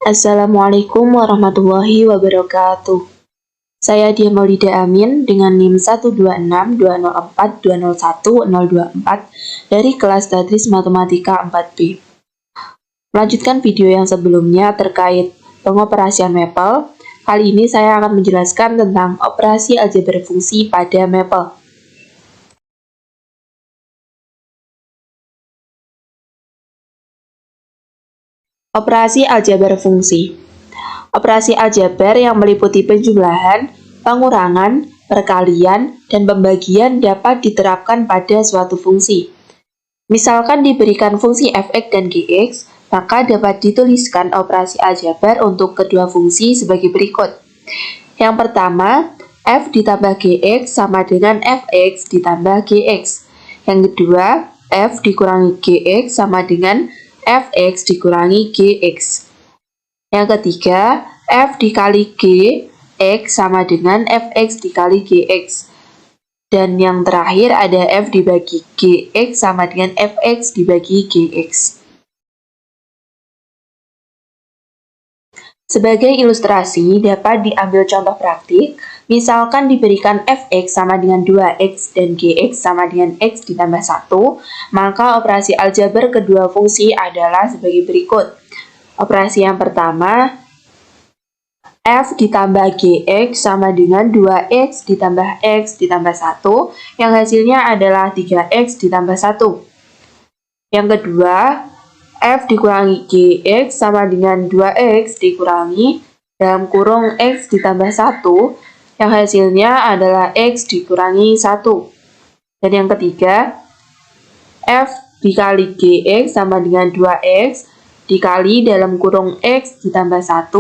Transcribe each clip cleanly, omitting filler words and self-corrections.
Assalamualaikum warahmatullahi wabarakatuh. Saya Dia Maulida Amin dengan NIM 1262042010024 dari kelas Tadris Matematika 4B. Melanjutkan video yang sebelumnya terkait pengoperasian mapel, kali ini saya akan menjelaskan tentang operasi aljabar fungsi pada mapel. Operasi aljabar fungsi. Operasi aljabar yang meliputi penjumlahan, pengurangan, perkalian, dan pembagian dapat diterapkan pada suatu fungsi. Misalkan diberikan fungsi f(x) dan gx, maka dapat dituliskan operasi aljabar untuk kedua fungsi sebagai berikut. Yang pertama, f ditambah gx sama dengan fx ditambah gx. Yang kedua, f dikurangi gx sama dengan fx dikurangi gx. Yang ketiga, f dikali g, x sama dengan fx dikali gx. Dan yang terakhir ada f dibagi gx sama dengan fx dibagi gx. Sebagai ilustrasi, dapat diambil contoh praktik, misalkan diberikan fx sama dengan 2x dan gx sama dengan x ditambah 1, maka operasi aljabar kedua fungsi adalah sebagai berikut. Operasi yang pertama, f ditambah gx sama dengan 2x ditambah x ditambah 1, yang hasilnya adalah 3x ditambah 1. Yang kedua, f dikurangi gx sama dengan 2x dikurangi dalam kurung x ditambah 1, yang hasilnya adalah x dikurangi 1. Dan yang ketiga, f dikali gx sama dengan 2x dikali dalam kurung x ditambah 1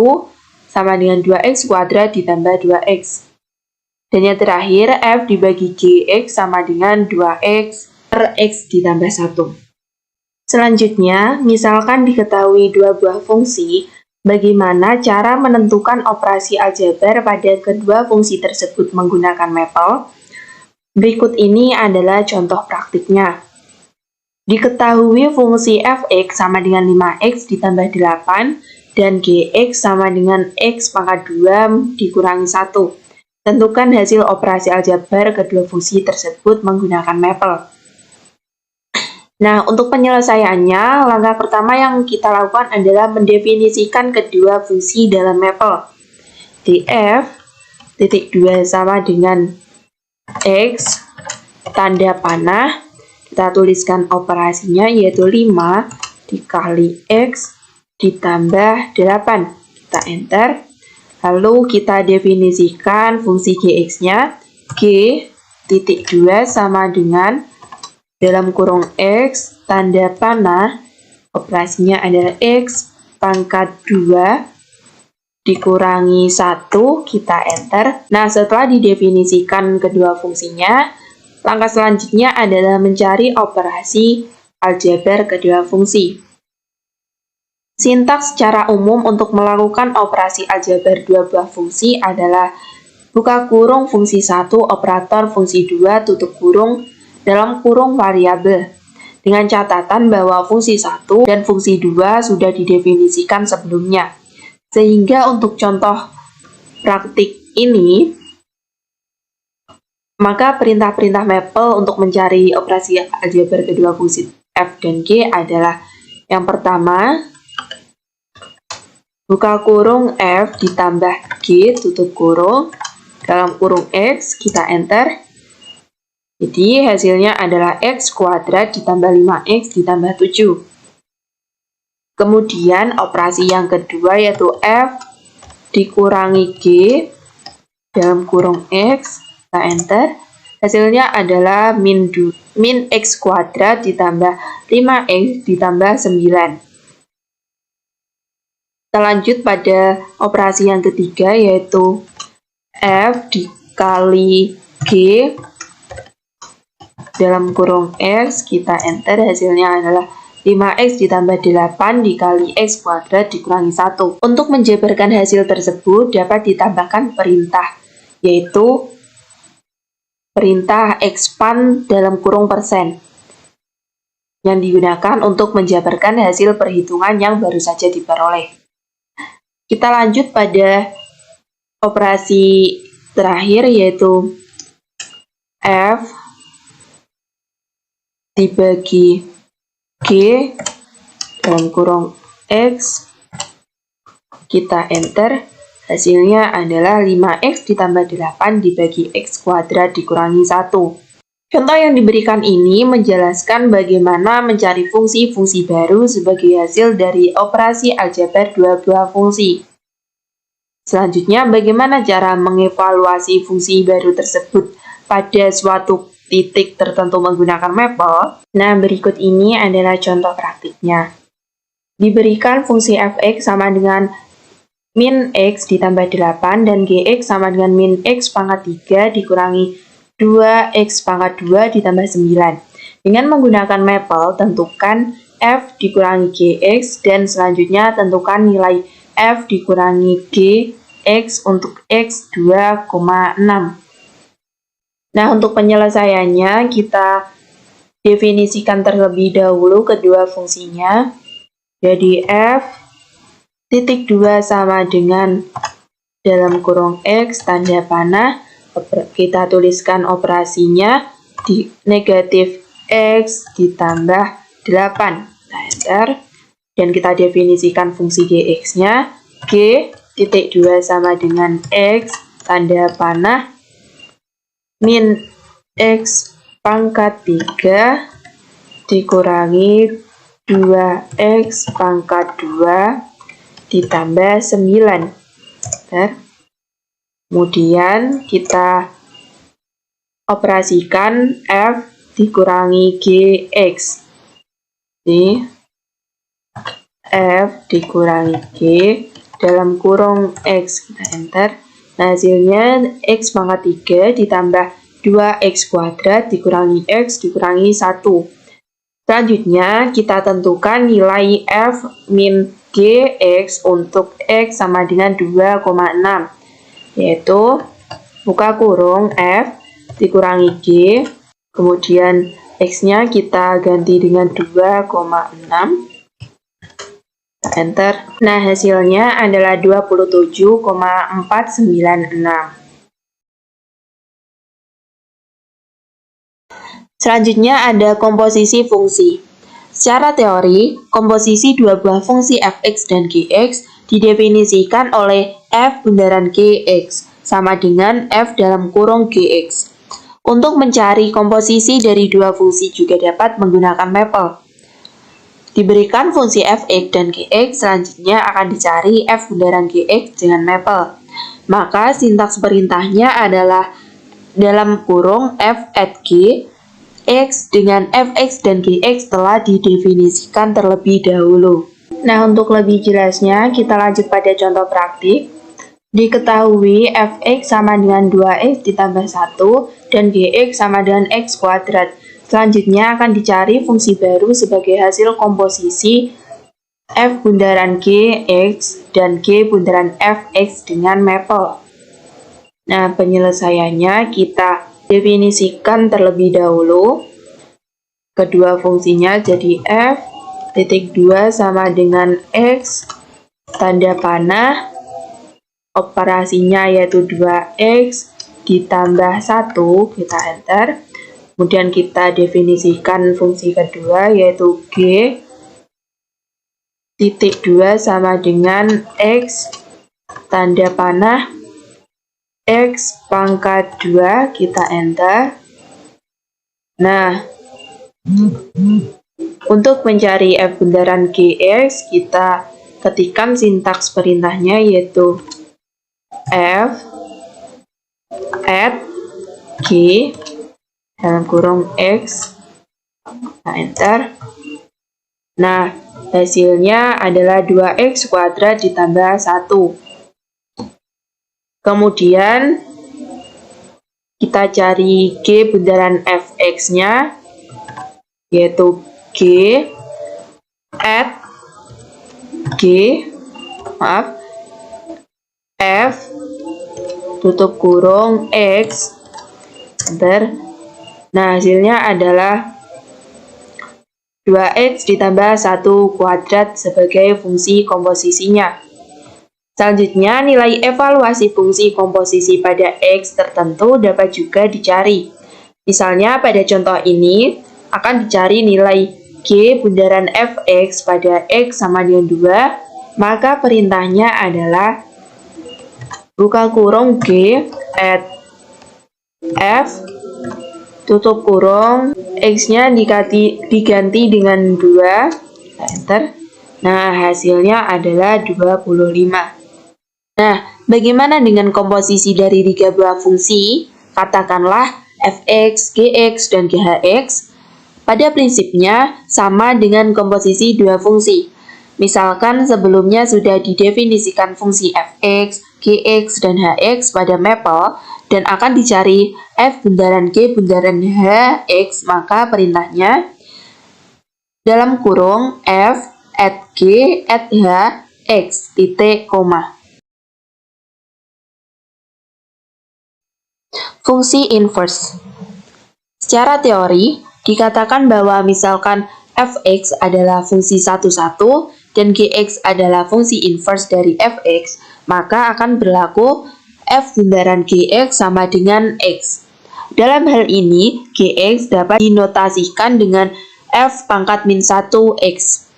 sama dengan 2x kuadrat ditambah 2x. Dan yang terakhir, f dibagi gx sama dengan 2x per x ditambah 1. Selanjutnya, misalkan diketahui dua buah fungsi, bagaimana cara menentukan operasi aljabar pada kedua fungsi tersebut menggunakan mapel? Berikut ini adalah contoh praktiknya. Diketahui fungsi fx sama dengan 5x ditambah 8 dan gx sama dengan x pangkat 2 dikurangi 1. Tentukan hasil operasi aljabar kedua fungsi tersebut menggunakan mapel. Nah, untuk penyelesaiannya, langkah pertama yang kita lakukan adalah mendefinisikan kedua fungsi dalam mapel. Df titik 2 sama dengan x, tanda panah, kita tuliskan operasinya yaitu 5 dikali x ditambah 8. Kita enter. Lalu kita definisikan fungsi gx-nya. G titik 2 sama dengan dalam kurung x, tanda panah, operasinya adalah x pangkat 2 dikurangi 1, kita enter. Nah, setelah didefinisikan kedua fungsinya, langkah selanjutnya adalah mencari operasi aljabar kedua fungsi. Sintaks secara umum untuk melakukan operasi aljabar dua buah fungsi adalah buka kurung fungsi 1, operator fungsi 2, tutup kurung, dalam kurung variabel, dengan catatan bahwa fungsi 1 dan fungsi 2 sudah didefinisikan sebelumnya. Sehingga untuk contoh praktik ini, maka perintah-perintah mapel untuk mencari operasi aljabar kedua fungsi f dan g adalah yang pertama, buka kurung f ditambah g, tutup kurung, dalam kurung x, kita enter. Jadi hasilnya adalah x kuadrat ditambah 5x ditambah 7. Kemudian operasi yang kedua yaitu f dikurangi g dalam kurung x, kita enter. Hasilnya adalah min x kuadrat ditambah 5x ditambah 9. Kita lanjut pada operasi yang ketiga yaitu f dikali g dalam kurung x, kita enter, hasilnya adalah 5x ditambah 8 dikali x kuadrat dikurangi 1. Untuk menjabarkan hasil tersebut dapat ditambahkan perintah, yaitu perintah expand dalam kurung persen, yang digunakan untuk menjabarkan hasil perhitungan yang baru saja diperoleh. Kita lanjut pada operasi terakhir, yaitu F dibagi G dalam kurung X. Kita enter. Hasilnya adalah 5X ditambah 8 dibagi X kuadrat dikurangi 1. Contoh yang diberikan ini menjelaskan bagaimana mencari fungsi-fungsi baru sebagai hasil dari operasi aljabar dua buah fungsi. Selanjutnya, bagaimana cara mengevaluasi fungsi baru tersebut pada suatu titik tertentu menggunakan mapel? Nah, berikut ini adalah contoh praktiknya. Diberikan fungsi fx sama dengan min x ditambah 8 dan gx sama dengan min x pangkat 3 dikurangi 2x pangkat 2 ditambah 9. Dengan menggunakan mapel, tentukan f dikurangi gx dan selanjutnya tentukan nilai f dikurangi gx untuk x 2,6. Nah, untuk penyelesaiannya kita definisikan terlebih dahulu kedua fungsinya. Jadi f titik 2 sama dengan dalam kurung x tanda panah, kita tuliskan operasinya di negatif x ditambah 8. Nah, enter. Dan kita definisikan fungsi gx-nya. G titik 2 sama dengan x tanda panah min x pangkat 3 dikurangi 2x pangkat 2 ditambah 9. Kemudian kita operasikan f dikurangi gx. Jadi f dikurangi g dalam kurung x. Kita enter. Nah, hasilnya x pangkat 3 ditambah 2x kuadrat dikurangi x dikurangi 1. Selanjutnya, kita tentukan nilai f min gx untuk x sama dengan 2,6, yaitu buka kurung f dikurangi g, kemudian x-nya kita ganti dengan 2,6, enter. Nah, hasilnya adalah 27,496. Selanjutnya ada komposisi fungsi. Secara teori, komposisi dua buah fungsi fx dan gx didefinisikan oleh f bundaran gx sama dengan f dalam kurung gx. Untuk mencari komposisi dari dua fungsi juga dapat menggunakan mapel. Diberikan fungsi fx dan gx, selanjutnya akan dicari f bundaran gx dengan mapel. Maka sintaks perintahnya adalah dalam kurung f at g, x dengan fx dan gx telah didefinisikan terlebih dahulu. Nah, untuk lebih jelasnya, kita lanjut pada contoh praktik. Diketahui fx sama dengan 2x ditambah 1 dan gx sama dengan x kuadrat. Selanjutnya akan dicari fungsi baru sebagai hasil komposisi f bundaran gx dan g bundaran fx dengan mapel. Nah, penyelesaiannya kita definisikan terlebih dahulu kedua fungsinya, jadi f titik 2 sama dengan x tanda panah, operasinya yaitu 2x ditambah 1, kita enter. Kemudian kita definisikan fungsi kedua yaitu g titik 2 sama dengan x tanda panah x pangkat 2, kita enter. Nah, untuk mencari f bundaran gx, kita ketikkan sintaks perintahnya yaitu f at g dalam kurung x, kita enter. Nah, hasilnya adalah 2x kuadrat ditambah 1. Kemudian kita cari g bundaran fx-nya yaitu g at f tutup kurung x, enter. Nah, hasilnya adalah 2x ditambah 1 kuadrat sebagai fungsi komposisinya. Selanjutnya, nilai evaluasi fungsi komposisi pada X tertentu dapat juga dicari. Misalnya pada contoh ini, akan dicari nilai G bundaran Fx pada X sama dengan 2, maka perintahnya adalah buka kurung G at F, tutup kurung, X-nya diganti dengan 2, enter. Nah, hasilnya adalah 25. Nah, bagaimana dengan komposisi dari 3 buah fungsi? Katakanlah fx, gx, dan ghx. Pada prinsipnya sama dengan komposisi 2 fungsi. Misalkan sebelumnya sudah didefinisikan fungsi fx, gx, dan hx pada mapel, dan akan dicari f bundaran g bundaran hx, maka perintahnya dalam kurung f at g at hx titik koma. Fungsi inverse. Secara teori, dikatakan bahwa misalkan fx adalah fungsi 1, dan gx adalah fungsi inverse dari fx, maka akan berlaku f bundaran gx sama dengan x. Dalam hal ini, gx dapat dinotasikan dengan f pangkat min 1x.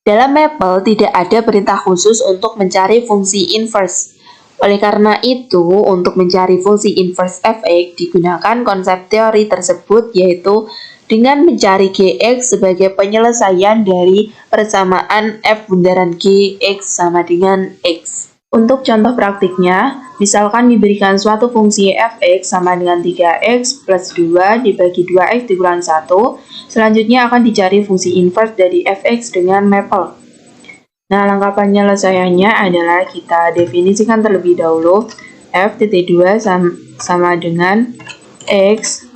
Dalam mapel tidak ada perintah khusus untuk mencari fungsi inverse. Oleh karena itu, untuk mencari fungsi inverse fx digunakan konsep teori tersebut, yaitu dengan mencari gx sebagai penyelesaian dari persamaan f bundaran gx sama dengan x. Untuk contoh praktiknya, misalkan diberikan suatu fungsi fx sama dengan 3x plus 2 dibagi 2x dikurang 1, selanjutnya akan dicari fungsi inverse dari fx dengan mapel. Nah, langkah penyelesaiannya adalah kita definisikan terlebih dahulu f(2) sama dengan x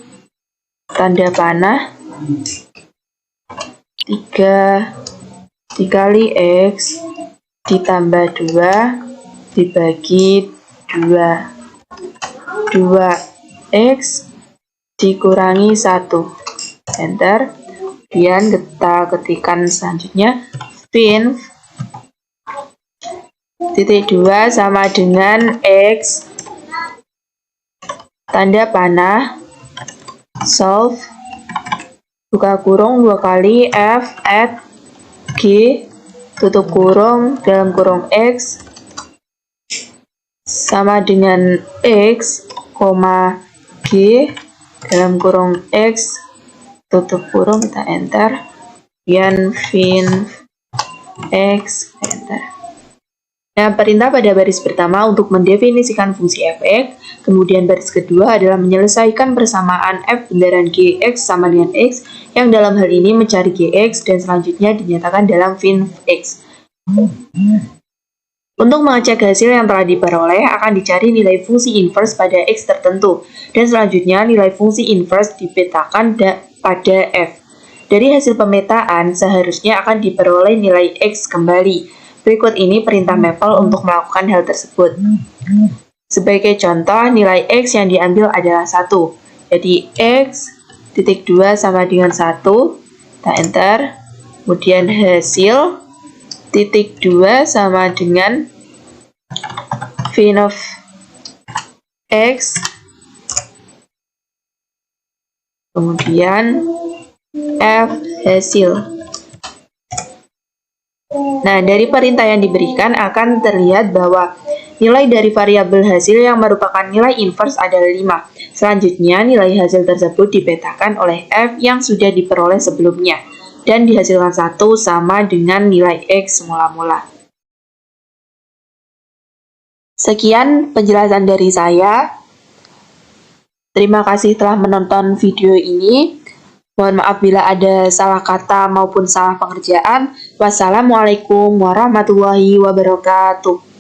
tanda panah 3 dikali x ditambah 2 dibagi 2 2x dikurangi 1, enter. Kemudian kita ketikkan selanjutnya fin titik 2 sama dengan x tanda panah solve buka kurung 2 kali f at g tutup kurung dalam kurung x sama dengan x, g dalam kurung x tutup kurung, kita enter. Kemudian fin x, enter. Nah, perintah pada baris pertama untuk mendefinisikan fungsi fx, kemudian baris kedua adalah menyelesaikan persamaan f bundaran gx sama dengan x, yang dalam hal ini mencari gx dan selanjutnya dinyatakan dalam fin x. Untuk mengecek hasil yang telah diperoleh, akan dicari nilai fungsi inverse pada x tertentu, dan selanjutnya nilai fungsi inverse dipetakan pada f. Dari hasil pemetaan, seharusnya akan diperoleh nilai x kembali. Berikut ini perintah mapel untuk melakukan hal tersebut. Sebagai contoh, nilai x yang diambil adalah 1. Jadi x titik 2 sama dengan 1, kita enter. Kemudian hasil titik 2 sama dengan fin of x, kemudian f hasil. Nah, dari perintah yang diberikan akan terlihat bahwa nilai dari variabel hasil yang merupakan nilai inverse adalah 5. Selanjutnya, nilai hasil tersebut dipetakan oleh f yang sudah diperoleh sebelumnya, dan dihasilkan 1 sama dengan nilai x mula-mula. Sekian penjelasan dari saya. Terima kasih telah menonton video ini. Mohon maaf bila ada salah kata maupun salah pengerjaan. Wassalamualaikum warahmatullahi wabarakatuh.